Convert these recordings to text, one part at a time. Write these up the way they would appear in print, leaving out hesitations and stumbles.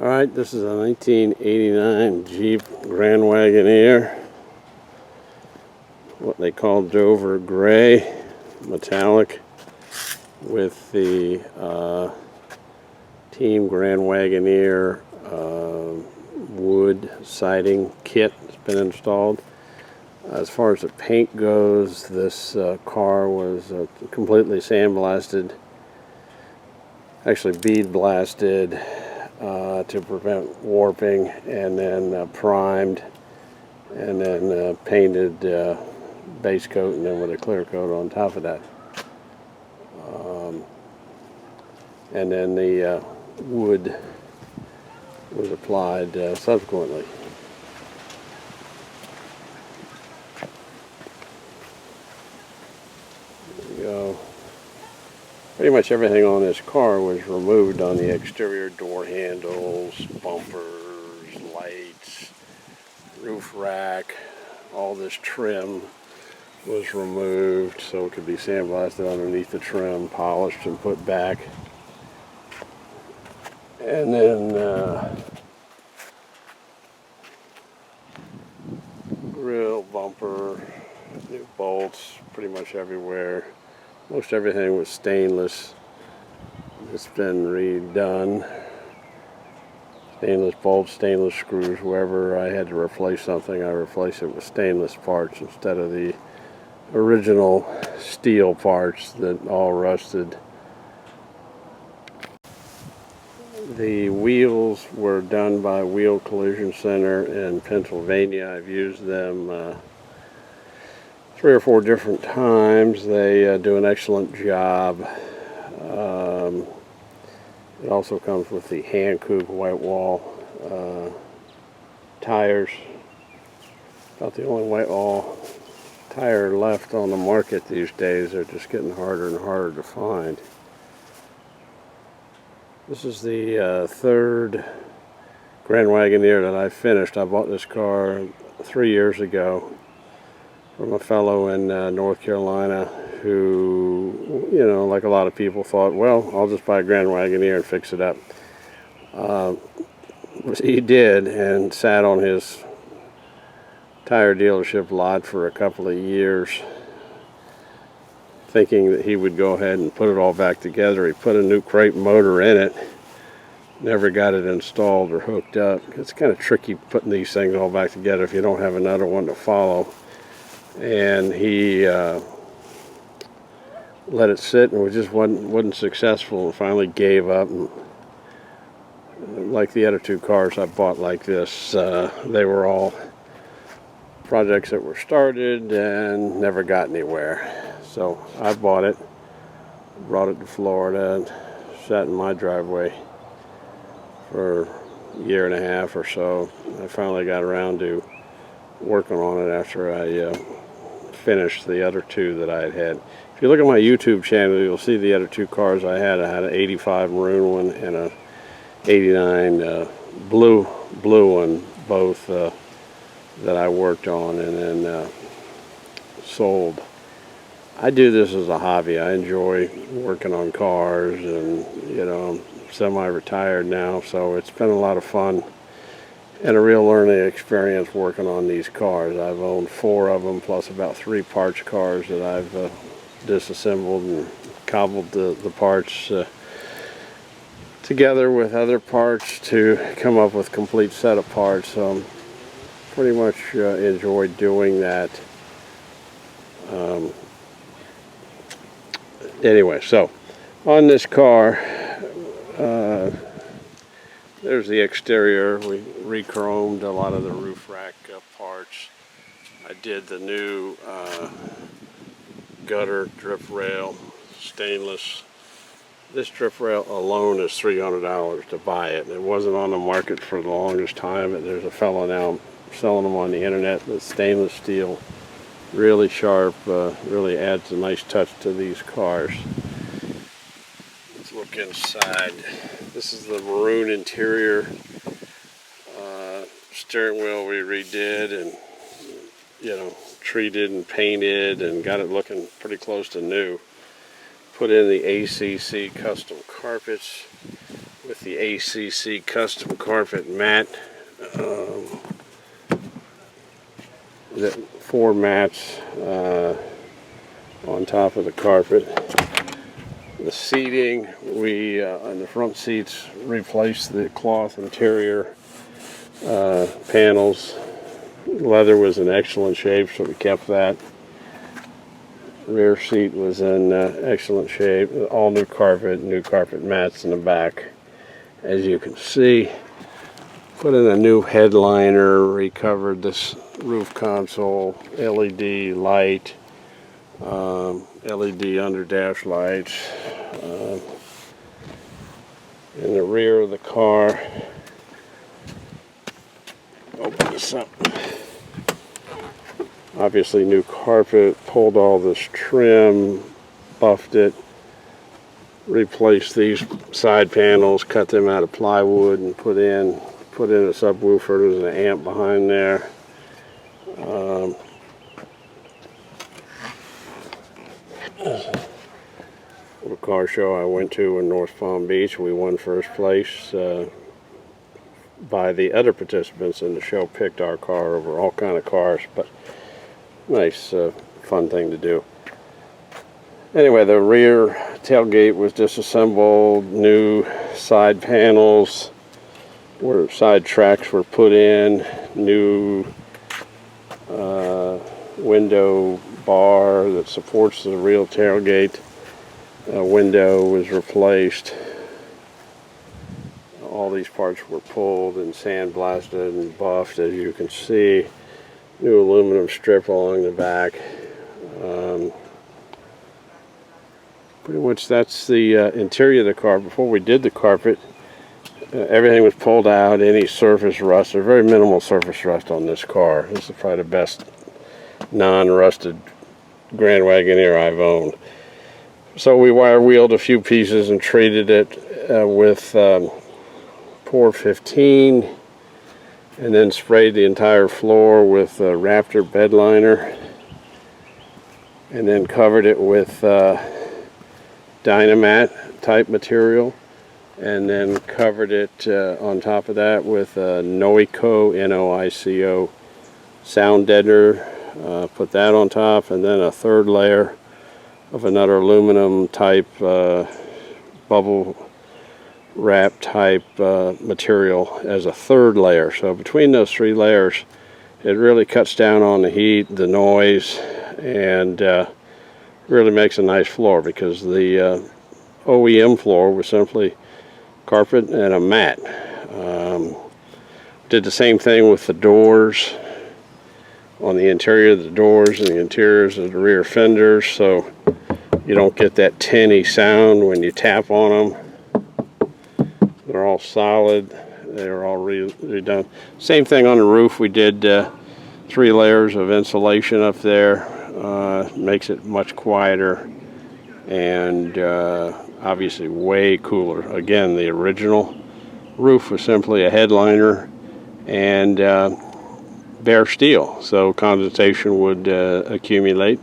Alright, this is a 1989 Jeep Grand Wagoneer, what they call Dover Gray, metallic, with the Team Grand Wagoneer wood siding kit that's been installed. As far as the paint goes, this car was completely sandblasted, actually bead blasted, to prevent warping, and then primed, and then painted base coat, and then with a clear coat on top of that. And then the wood was applied subsequently. There we go. Pretty much everything on this car was removed on the exterior: door handles, bumpers, lights, roof rack. All this trim was removed so it could be sandblasted underneath the trim, polished and put back. And then grill, bumper, new bolts pretty much everywhere. Most everything was stainless. It's been redone. Stainless bolts, stainless screws. Wherever I had to replace something, I replaced it with stainless parts instead of the original steel parts that all rusted. The wheels were done by Wheel Collision Center in Pennsylvania. I've used them 3 or 4 different times. They do an excellent job. It also comes with the Hankook white wall tires. About the only white wall tire left on the market these days. They're just getting harder and harder to find. This is the third Grand Wagoneer that I finished. I bought this car 3 years ago from a fellow in North Carolina who, you know, like a lot of people, thought, well, I'll just buy a Grand Wagoneer and fix it up. He did, and sat on his tire dealership lot for a couple of years, thinking that he would go ahead and put it all back together. He put a new crate motor in it, never got it installed or hooked up. It's kind of tricky putting these things all back together if you don't have another one to follow. And he let it sit, and it just wasn't successful, and finally gave up. And like the other 2 cars I bought like this, they were all projects that were started and never got anywhere. So I bought it, brought it to Florida, and sat in my driveway for a year and a half or so. I finally got around to working on it after I finished the other 2 that I had. If you look at my YouTube channel, you'll see the other 2 cars I had. I had an 85 maroon one and a 89 blue one, both that I worked on and then sold. I do this as a hobby. I enjoy working on cars, and you know, I'm semi-retired now, so it's been a lot of fun and a real learning experience working on these cars. I've owned 4 of them, plus about 3 parts cars that I've disassembled and cobbled the parts together with other parts to come up with a complete set of parts. So pretty much enjoyed doing that. Anyway, so on this car, there's the exterior. We re-chromed a lot of the roof rack parts. I did the new gutter drip rail, stainless. This drip rail alone is $300 to buy it. It wasn't on the market for the longest time, but there's a fellow now selling them on the internet. The stainless steel, really sharp, really adds a nice touch to these cars. Let's look inside. This is the maroon interior. Steering wheel we redid and, you know, treated and painted and got it looking pretty close to new. Put in the ACC custom carpets with the ACC custom carpet mat. The 4 mats on top of the carpet. The seating, we on the front seats replaced the cloth interior panels. Leather was in excellent shape, so we kept that. Rear seat was in excellent shape. All new carpet mats in the back. As you can see, put in a new headliner, recovered this roof console, LED light, LED under dash lights. In the rear of the car, open this up. Obviously new carpet, pulled all this trim, buffed it, replaced these side panels, cut them out of plywood and put in a subwoofer. There's an amp behind there. The car show I went to in North Palm Beach, we won first place. By the other participants in the show picked our car over all kind of cars, but nice fun thing to do. Anyway, the rear tailgate was disassembled, new side panels where side tracks were put in, new window bar that supports the real tailgate window was replaced. All these parts were pulled and sandblasted and buffed, as you can see. New aluminum strip along the back. Pretty much that's the interior of the car. Before we did the carpet, everything was pulled out, any surface rust. There's very minimal surface rust on this car. This is probably the best non-rusted Grand Wagoneer I've owned. So we wire wheeled a few pieces and treated it with Pour 15, and then sprayed the entire floor with Raptor bed liner, and then covered it with Dynamat type material, and then covered it on top of that with Noico, N-O-I-C-O sound deadener. Put that on top, and then a third layer of another aluminum type bubble wrap type material as a third layer. So between those 3 layers, it really cuts down on the heat, the noise, and really makes a nice floor, because the OEM floor was simply carpet and a mat. Did the same thing with the doors, on the interior of the doors and the interiors of the rear fenders, so you don't get that tinny sound when you tap on them. They're all solid. They're all redone. Same thing on the roof. We did 3 layers of insulation up there. Makes it much quieter and obviously way cooler. Again, the original roof was simply a headliner and bare steel, so condensation would accumulate,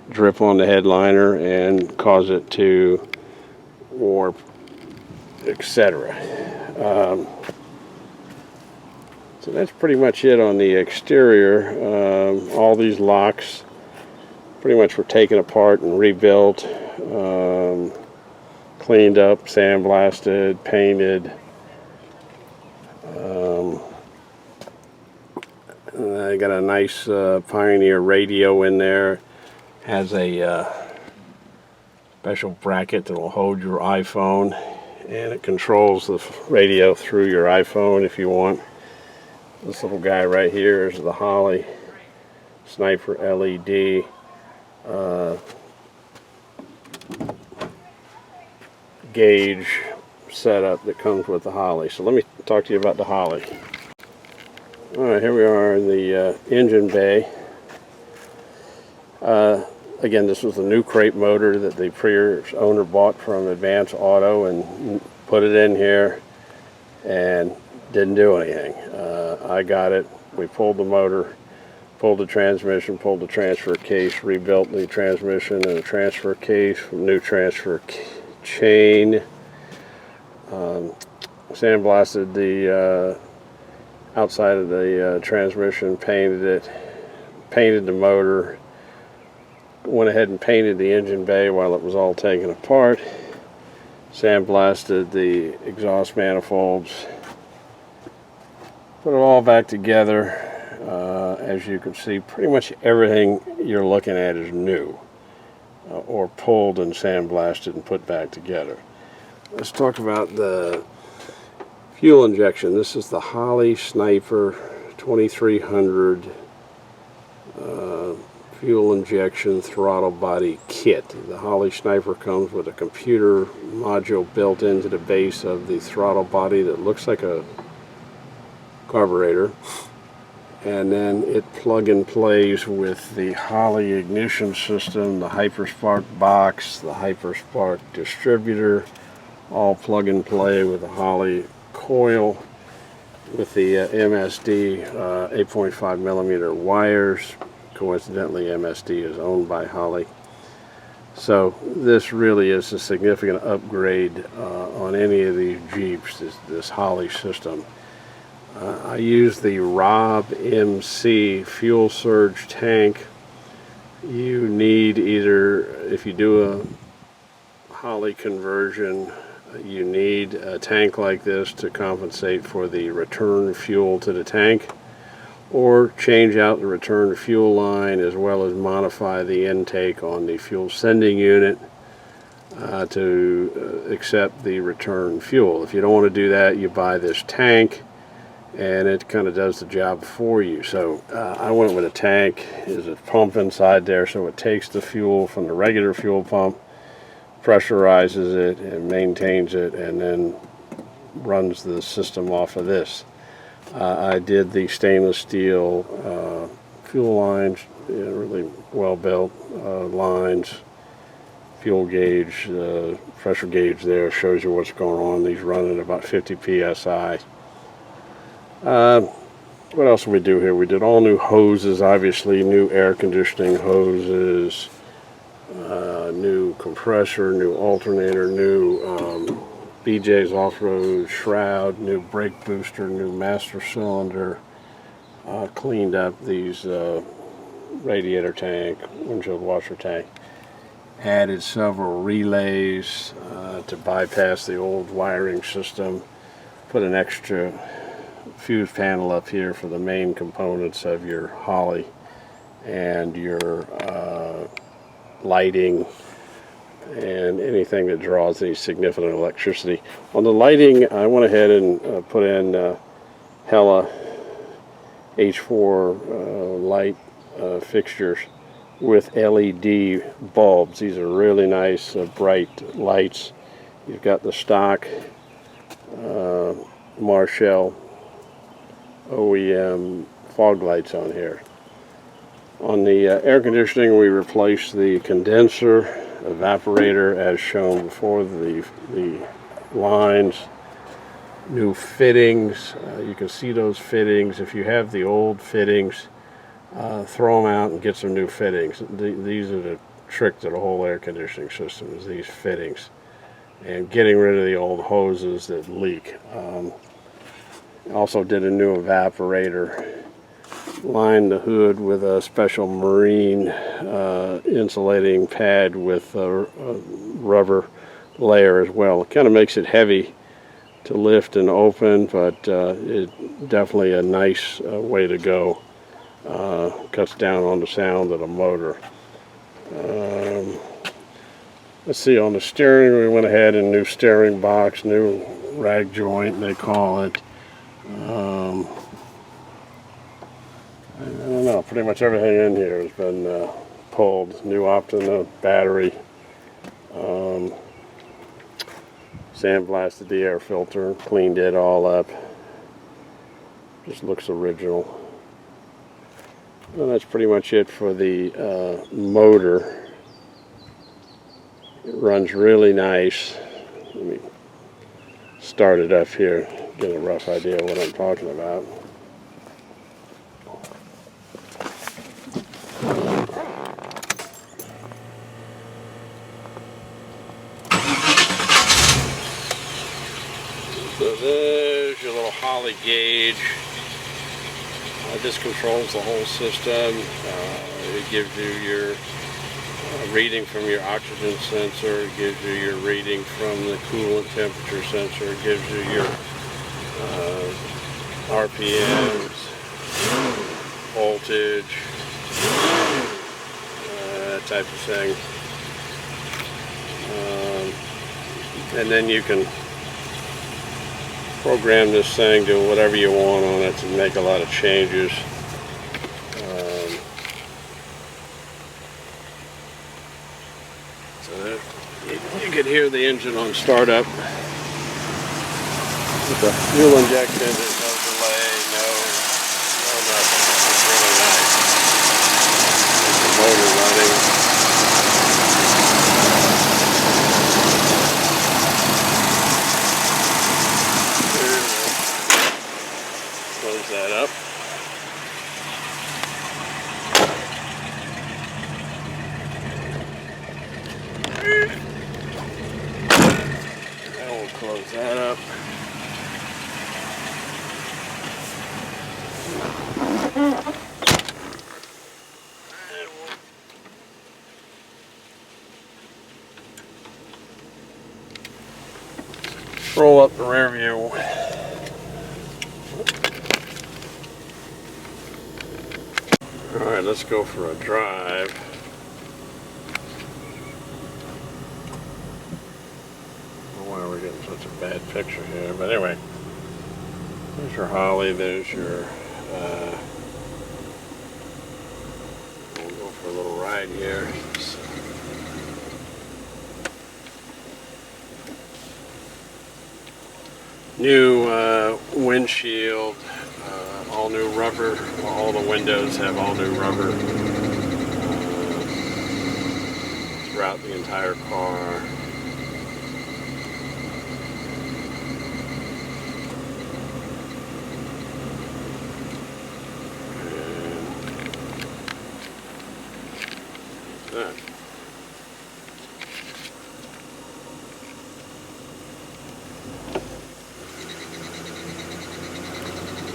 drip on the headliner, and cause it to warp, etc. So that's pretty much it on the exterior. All these locks pretty much were taken apart and rebuilt, cleaned up, sandblasted, painted. I got a nice Pioneer radio in there. Has a special bracket that will hold your iPhone, and it controls the radio through your iPhone if you want. This little guy right here is the Holley Sniper LED gauge setup that comes with the Holley. So let me talk to you about the Holley. Alright, here we are in the engine bay. Again, this was a new crate motor that the previous owner bought from Advance Auto and put it in here and didn't do anything. I got it. We pulled the motor, pulled the transmission, pulled the transfer case, rebuilt the transmission and the transfer case, new transfer chain. sandblasted the outside of the transmission, painted it, painted the motor, went ahead and painted the engine bay while it was all taken apart, sandblasted the exhaust manifolds, put it all back together. As you can see, pretty much everything you're looking at is new, or pulled and sandblasted and put back together. Let's talk about the fuel injection. This is the Holley Sniper 2300 fuel injection throttle body kit. The Holley Sniper comes with a computer module built into the base of the throttle body that looks like a carburetor, and then it plug and plays with the Holley ignition system, the Hyperspark box, the Hyperspark distributor, all plug and play with the Holley coil, with the MSD 8.5 millimeter wires. Coincidentally, MSD is owned by Holley. So this really is a significant upgrade on any of these Jeeps, this Holley system. I use the Robbmc Fuel Surge tank. You need either, if you do a Holley conversion, you need a tank like this to compensate for the return fuel to the tank, or change out the return fuel line as well as modify the intake on the fuel sending unit to accept the return fuel. If you don't want to do that, you buy this tank and it kind of does the job for you. So I went with a tank. There's a pump inside there, so it takes the fuel from the regular fuel pump, pressurizes it and maintains it, and then runs the system off of this. I did the stainless steel fuel lines, really well built lines, fuel gauge, pressure gauge there shows you what's going on. These run at about 50 psi. What else did we do here? We did all new hoses, obviously, new air conditioning hoses, new compressor, new alternator, new BJ's off-road shroud, new brake booster, new master cylinder, cleaned up these radiator tank, windshield washer tank, added several relays to bypass the old wiring system, put an extra fuse panel up here for the main components of your Holley and your lighting and anything that draws any significant electricity. On the lighting, I went ahead and put in Hella H4 light fixtures with LED bulbs. These are really nice bright lights. You've got the stock Marshall OEM fog lights on here. On the air conditioning, we replaced the condenser, evaporator as shown before, the lines, new fittings. You can see those fittings. If you have the old fittings, throw them out and get some new fittings. These are the trick to the whole air conditioning system, is these fittings, and getting rid of the old hoses that leak. Also did a new evaporator, lined the hood with a special marine insulating pad with a rubber layer as well. It kind of makes it heavy to lift and open, but it's definitely a nice way to go. Cuts down on the sound of the motor. Let's see, on the steering, we went ahead and new steering box, new rag joint they call it. I don't know, pretty much everything in here has been pulled. New Optima battery, sandblasted the air filter, cleaned it all up. Just looks original. Well, that's pretty much it for the motor. It runs really nice. Let me start it up here, get a rough idea of what I'm talking about. So There's your little Holley gauge. This controls the whole system. It gives you your reading from your oxygen sensor. It gives you your reading from the coolant temperature sensor. It gives you your RPMs, voltage, that type of thing. And then you can program this thing to whatever you want on it to make a lot of changes. So you can hear the engine on startup. With the fuel injection, there's no delay, no nothing. It's really nice. There's the motor running. Close that up. And we'll close that up. Roll up the rear view. Alright, let's go for a drive. I don't know why we're getting such a bad picture here, but anyway. There's your Holley, there's your we'll go for a little ride here. New windshield, all new rubber. All the windows have all new rubber throughout the entire car. And that.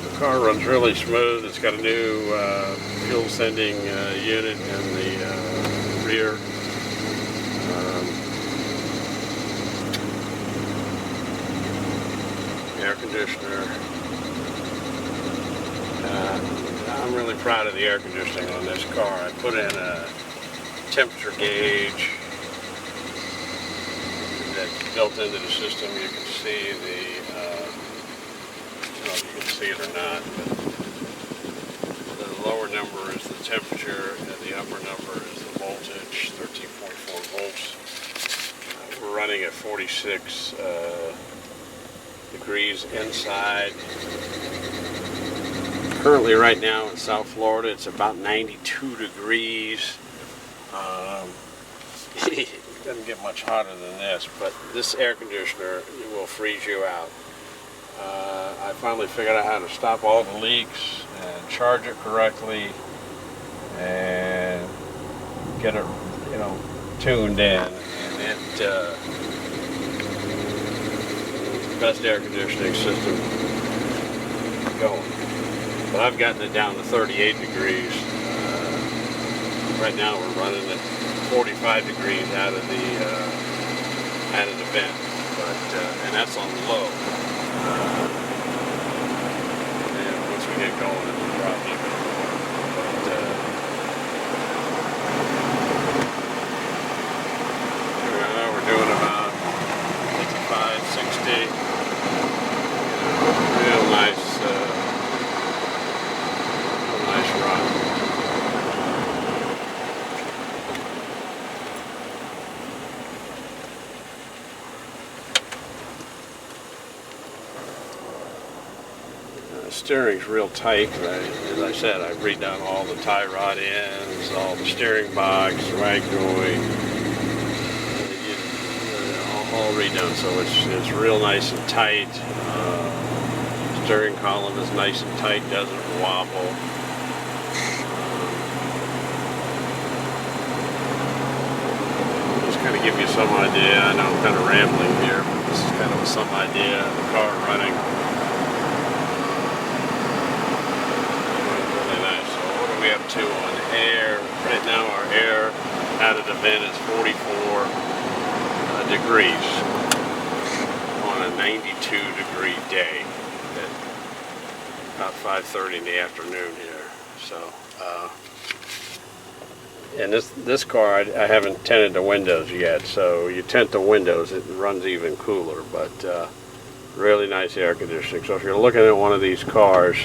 The car runs really smooth. It's got a new fuel sending unit in the rear. Air conditioner. I'm really proud of the air conditioning on this car. I put in a temperature gauge that's built into the system. You can see the I don't know if you can see it or not, but the lower number is the temperature and the upper number is the voltage, 13.4 volts. We're running at 46 degrees inside. Currently right now in South Florida it's about 92 degrees. It doesn't get much hotter than this, but this air conditioner will freeze you out. I finally figured out how to stop all the leaks and charge it correctly and get it, tuned in. And it's the best air conditioning system going. But I've gotten it down to 38 degrees. Right now we're running at 45 degrees out of the vent, and that's on low. And once we get going, it'll drop even more. But we're doing about 55, 60. Real nice run. Steering's real tight. As I said, I've redone all the tie rod ends, all the steering box, rag joint, all redone. So it's real nice and tight. Steering column is nice and tight, doesn't wobble. Just kind of give you some idea. I know I'm kind of rambling here, but this is kind of some idea of the car running. had it have been as 44 degrees on a 92 degree day at about 5:30 in the afternoon here. So, and this car, I haven't tinted the windows yet, so you tint the windows, it runs even cooler, but really nice air conditioning. So if you're looking at one of these cars,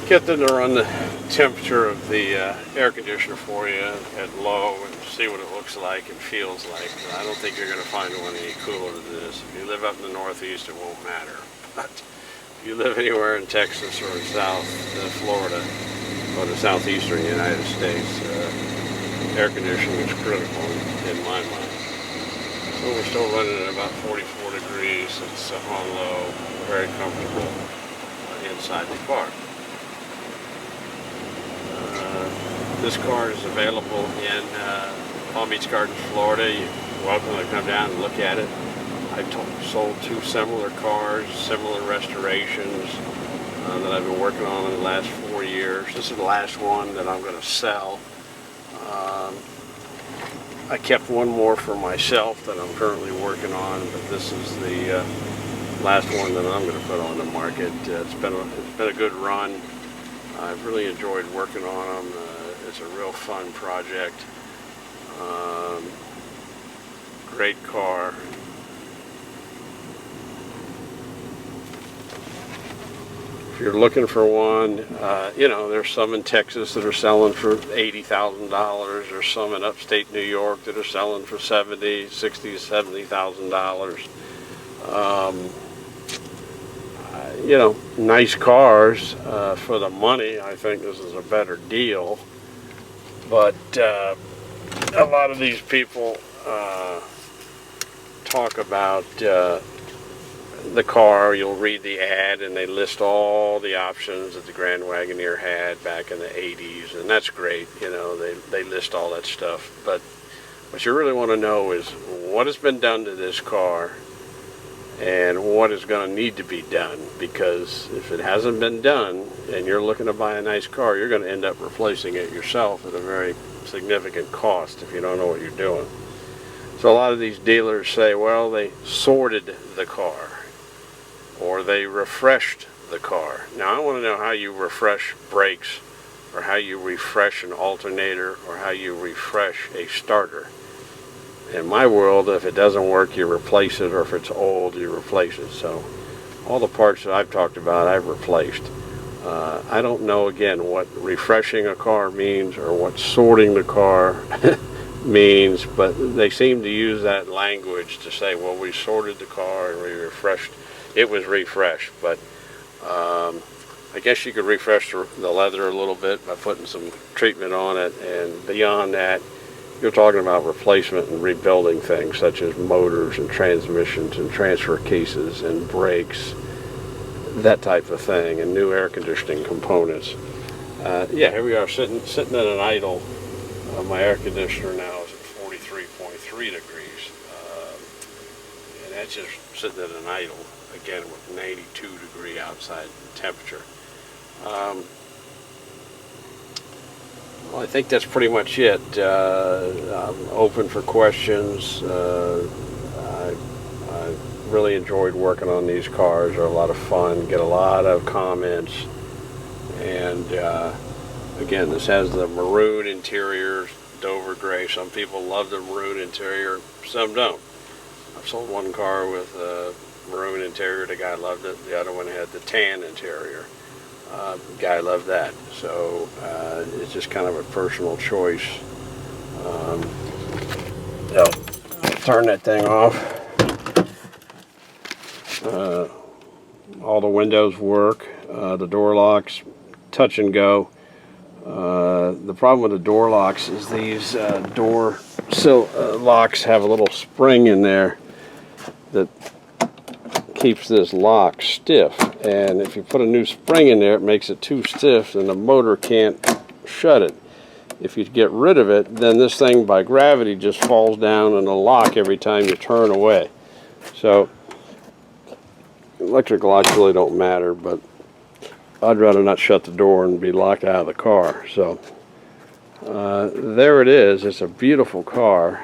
get them to run the temperature of the air conditioner for you at low and see what it looks like and feels like. I don't think you're going to find one any cooler than this. If you live up in the Northeast, it won't matter. But if you live anywhere in Texas or South Florida or the southeastern United States, air conditioning is critical in my mind. So we're still running at about 44 degrees. It's on low, very comfortable inside the car. This car is available in Palm Beach Gardens, Florida. You're welcome to come down and look at it. I've sold 2 similar cars, similar restorations that I've been working on in the last 4 years. This is the last one that I'm going to sell. I kept one more for myself that I'm currently working on, but this is the last one that I'm going to put on the market. It's been a good run. I've really enjoyed working on them. It's a real fun project. Great car. If you're looking for one, you know, there's some in Texas that are selling for $80,000. There's some in upstate New York that are selling for $60,000 to $70,000. You know, nice cars for the money. I think this is a better deal. But a lot of these people talk about the car. You'll read the ad and they list all the options that the Grand Wagoneer had back in the 80s, and that's great. You know, they list all that stuff. But what you really want to know is what has been done to this car and what is going to need to be done, because if it hasn't been done and you're looking to buy a nice car, you're going to end up replacing it yourself at a very significant cost if you don't know what you're doing. So a lot of these dealers say, well, they sorted the car or they refreshed the car. Now I want to know how you refresh brakes, or how you refresh an alternator, or how you refresh a starter. In my world, if it doesn't work, you replace it, or if it's old, you replace it. So all the parts that I've talked about, I've replaced. I don't know, again, what refreshing a car means or what sorting the car means, but they seem to use that language to say, well, we sorted the car and we refreshed. It was refreshed, but I guess you could refresh the leather a little bit by putting some treatment on it, and beyond that, you're talking about replacement and rebuilding things such as motors and transmissions and transfer cases and brakes, that type of thing, and new air conditioning components. Yeah, here we are sitting at an idle. My air conditioner now is at 43.3 degrees, and that's just sitting at an idle, again with 92 degree outside temperature. Well, I think that's pretty much it. I'm open for questions. I really enjoyed working on these cars. They're a lot of fun, get a lot of comments, and again, this has the maroon interior, Dover gray. Some people love the maroon interior, some don't. I've sold one car with a maroon interior, the guy loved it. The other one had the tan interior. Guy loved that. So it's just kind of a personal choice. I'll turn that thing off. All the windows work. The door locks, touch and go. The problem with the door locks is these door locks have a little spring in there that keeps this lock stiff, and if you put a new spring in there, it makes it too stiff and the motor can't shut it. If you get rid of it, then this thing by gravity just falls down in the lock every time you turn away. So electric locks really don't matter, but I'd rather not shut the door and be locked out of the car. So there it is. It's a beautiful car.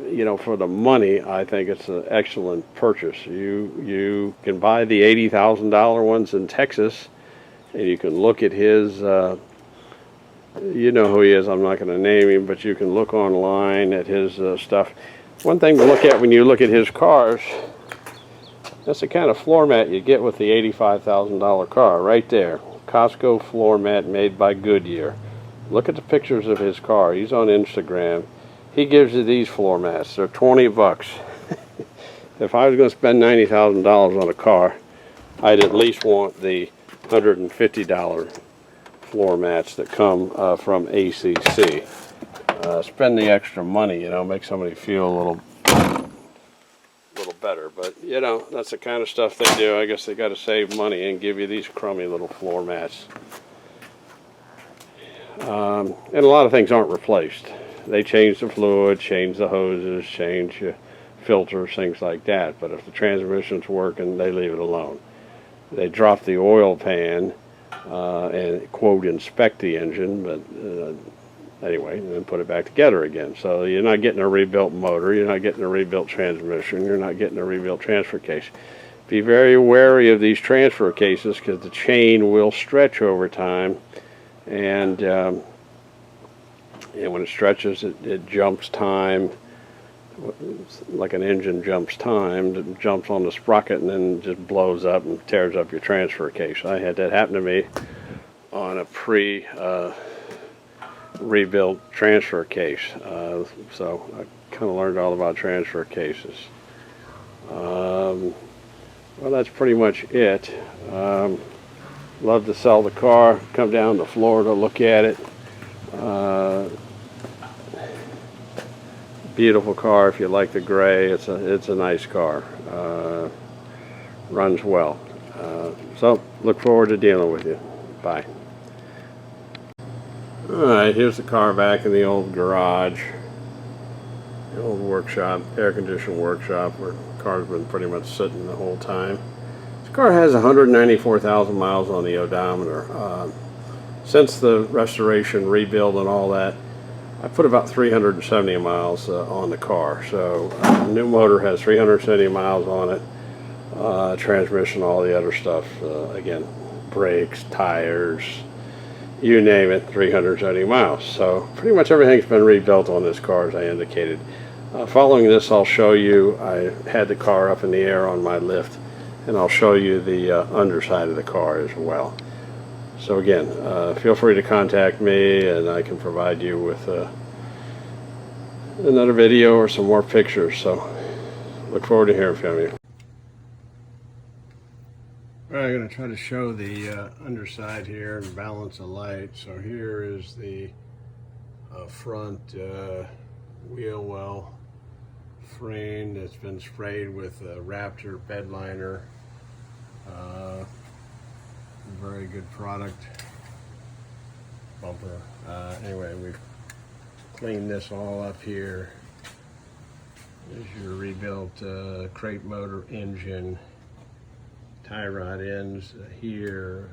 You know, for the money, I think it's an excellent purchase. You can buy the $80,000 ones in Texas, and you can look at his, you know who he is, I'm not going to name him, but you can look online at his stuff. One thing to look at when you look at his cars, that's the kind of floor mat you get with the $85,000 car, right there. Costco floor mat made by Goodyear. Look at the pictures of his car. He's on Instagram. He gives you these floor mats. They're 20 bucks. If I was going to spend $90,000 on a car, I'd at least want the $150 floor mats that come from ACC. Spend the extra money, you know, make somebody feel a little better. But, you know, that's the kind of stuff they do. I guess they got to save money and give you these crummy little floor mats. And a lot of things aren't replaced. They change the fluid, change the hoses, change filters, things like that. But if the transmission's working, they leave it alone. They drop the oil pan and, quote, inspect the engine, but anyway, and then put it back together again. So you're not getting a rebuilt motor, you're not getting a rebuilt transmission, you're not getting a rebuilt transfer case. Be very wary of these transfer cases because the chain will stretch over time, and when it stretches, it jumps time, like an engine jumps time. It jumps on the sprocket and then just blows up and tears up your transfer case. I had that happen to me on a rebuilt transfer case. So I kind of learned all about transfer cases. Well, that's pretty much it. Love to sell the car. Come down to Florida, look at it. Beautiful car. If you like the gray, it's a nice car. Runs well. So look forward to dealing with you. Bye. Alright, here's the car back in the old garage, the old workshop, air-conditioned workshop, where the car's been pretty much sitting the whole time. This car has 194,000 miles on the odometer. Since the restoration, rebuild, and all that, I put about 370 miles on the car. So the new motor has 370 miles on it, transmission, all the other stuff, again, brakes, tires, you name it, 370 miles. So pretty much everything's been rebuilt on this car, as I indicated. Following this, I'll show you, I had the car up in the air on my lift, and I'll show you the underside of the car as well. So again, feel free to contact me, and I can provide you with another video or some more pictures. So look forward to hearing from you. All right, I'm going to try to show the underside here and balance the light. So here is the front wheel well frame that's been sprayed with Raptor bed liner. Very good product. Bumper. Anyway, we've cleaned this all up here. There's your rebuilt crate motor engine. Tie rod ends here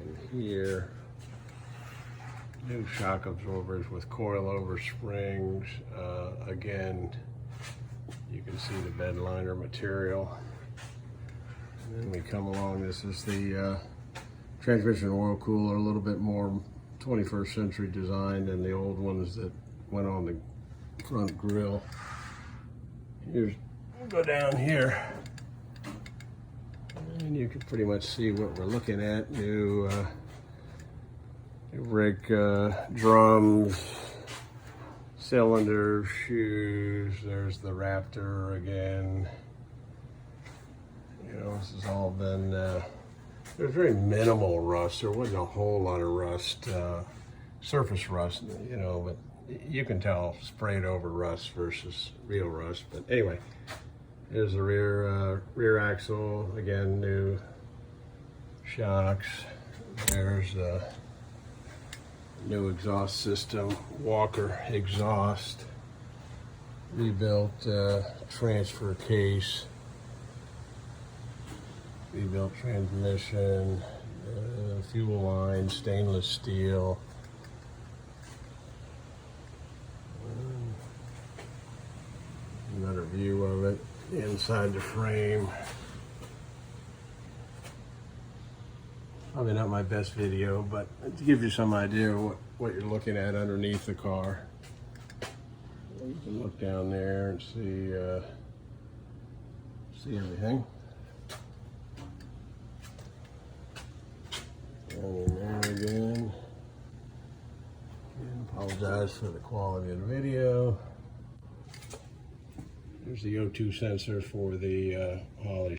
and here. New shock absorbers with coilover springs. Again, you can see the bed liner material. And then we come along, this is the transmission oil cooler, a little bit more 21st century design than the old ones that went on the front grille. We'll go down here, and you can pretty much see what we're looking at. New brake drums, cylinders, shoes. There's the Raptor again. You know, this has all been, there's very minimal rust. There wasn't a whole lot of rust, surface rust, you know, but you can tell sprayed over rust versus real rust. But anyway, there's the rear axle, again, new shocks. There's the new exhaust system, Walker exhaust, rebuilt transfer case, rebuilt transmission. Fuel line, stainless steel. Another view of it inside the frame. Probably not my best video, but to give you some idea of what you're looking at underneath the car. You can look down there and see everything. Down in there again. And apologize for the quality of the video. There's the O2 sensor for the Holley